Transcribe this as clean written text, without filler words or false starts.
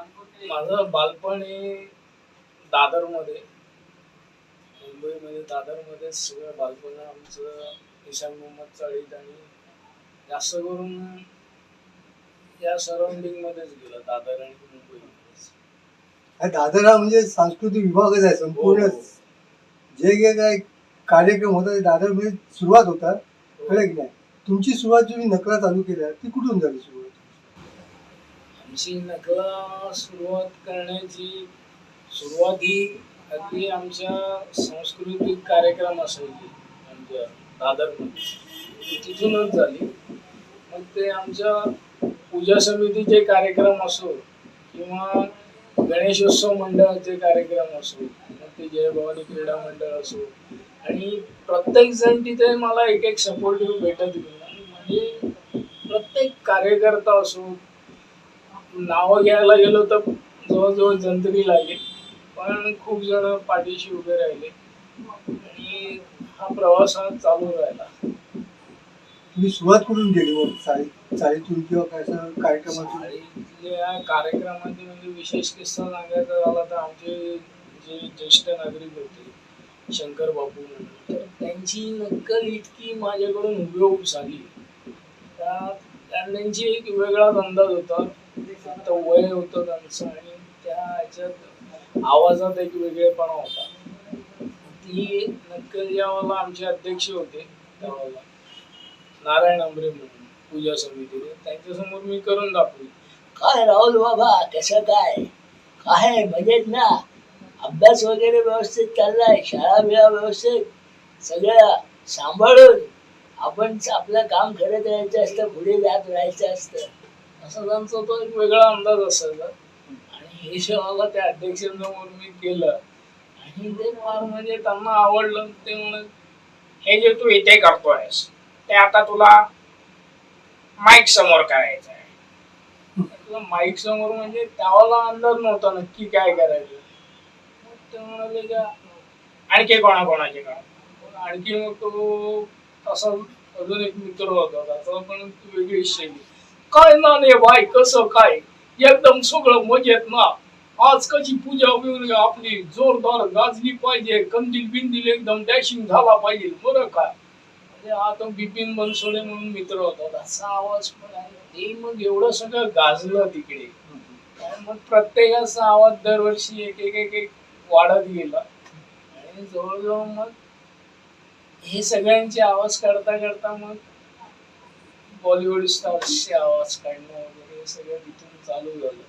माझं बालपण हे दादरमध्ये, मुंबईमध्ये दादरमध्ये सगळं बालपण आमचं ईशान मोहम्मद चाळीत आणि जास्त करून या सराउंडिंग मध्येच गेलं, दादर आणि मुंबईमध्येच. दादर हा म्हणजे सांस्कृतिक विभागच आहे संपूर्ण. जे काही कार्यक्रम होतात दादर मध्ये सुरुवात होतात, कळलं की नाही. तुमची सुरुवात तुम्ही नकला चालू केल्या ती कुठून झाली सुरुवात? आमची नकला सुरुवात करण्याची सुरुवात ही अगदी आमच्या सांस्कृतिक कार्यक्रम असायचे आमच्या दादरमध्ये, तिथूनच झाली. मग ते आमच्या पूजा समितीचे कार्यक्रम असो किंवा गणेशोत्सव मंडळाचे कार्यक्रम असो, मग ते जयभवानी क्रीडा मंडळ असो, आणि प्रत्येक जण तिथे मला एक एक सपोर्टिव्ह भेटत गेला. म्हणजे प्रत्येक कार्यकर्ता असो, नावं घ्यायला गेलो तर जवळजवळ जंत्री लागेल, पण खूप जण पाठीशी उभे राहिले आणि हा प्रवास हा चालू राहिला. तुम्ही सुरुवात कुठून केली मग चाळीतून किंवा काय कार्यक्रमातून? चाळीतल्या कार्यक्रमाचे म्हणजे विशेष किस्सा सांगायचा झाला तर आमचे जे ज्येष्ठ नागरिक होते शंकर बापू म्हणून, तर त्यांची नक्कल इतकी माझ्याकडून हुबेहूब झाली. त्यांची एक वेगळाच अंदाज होता, फक्त वय होतं त्यांचं आणि त्या ह्याच्यात आवाजात एक वेगळेपणा होता. ती नक्कल ज्यावेळेला आमचे अध्यक्ष होते त्यावेळेला नारायण आंबरे म्हणून पूजा समितीने, त्यांच्यासमोर मी करून दाखवली. काय राहुल बाबा, कसं काय काय मजेत ना? अभ्यास वगैरे व्यवस्थित चाललाय, शाळा बिळा व्यवस्थित सगळं सांभाळून आपण आपलं काम करत राहायचं असतं, पुढे जात राहायचं असतं, असं त्यांचा तो एक वेगळा अंदाज असायचा. आणि हे जेव्हा त्या अध्यक्षांसमोर मी केलं आणि ते फार म्हणजे त्यांना आवडलं. ते म्हणत, हे जे तू इथे करतोयस ते आता तुला माईक समोर करायचं आहे. माईक समोर म्हणजे त्याला अंदाज नव्हता नक्की काय करायचं. मग ते म्हणाले का आणखी कोणाकोणाचे काम, आणखी मग तो तसा अजून एक मित्र होता, त्याचा पण वेगळी शैली. काय ना रे भाई, कसं काय, एकदम सगळं मजेत ना? आज कशी पूजा वगैरे आपली जोरदार गाजली पाहिजे, कंदील बिंदील एकदम डॅशिंग झाला पाहिजे बरं काय. म्हणजे आता बिपिन बनसोडे म्हणून मित्र होता, त्याचा आवाज पण आहे. ते मग एवढं सगळं गाजलं तिकडे. मग प्रत्येकाचा आवाज दरवर्षी एक एक एक एक वाढत गेला आणि जवळजवळ मग हे सगळ्यांचे आवाज करता करता मग बॉलिवूड स्टार्सचे आवाज काढणं वगैरे सगळं तिथून चालू झालं.